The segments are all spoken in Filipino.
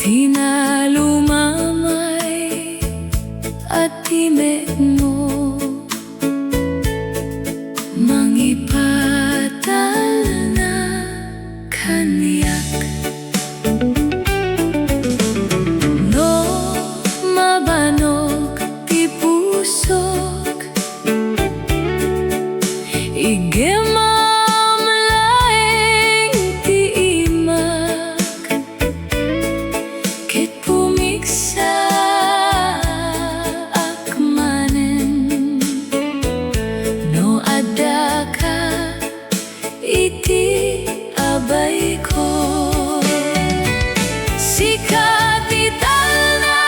Tinalumamay at timek mo, mangipatal na kaniyak. No mabanog ti pusok, igemamlaeng ti imak, ket pumiksa akmanen. No adda ka iti abay ko, sikat ital na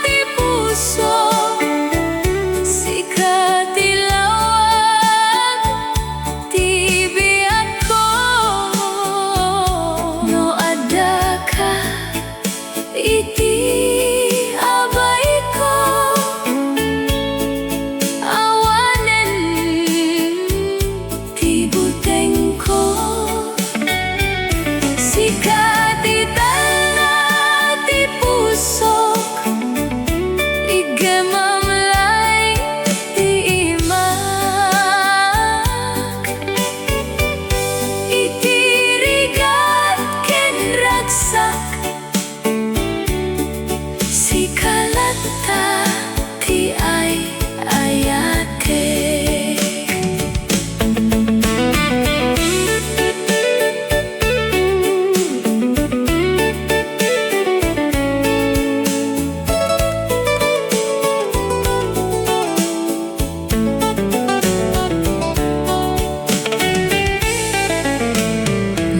ti puso, sikat ilawag ti biyak ko. No adda ka iti abay ko, awanen ti buteng ko. Sikat ital na ti pusok, igemamlaeng ti imak, iti rigat ken ragsak, sikalata ti ay-ayate.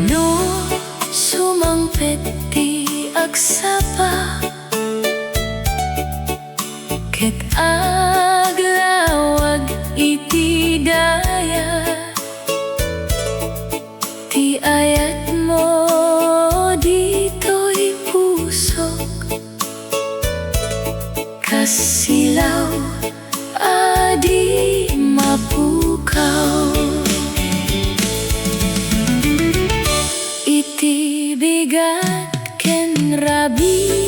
No sumangpet ti agsapa, ket aglawag iti daya, ti ayat mo dito'y pusok, kasilaw adi mapukaw. Iti bigat ken rabi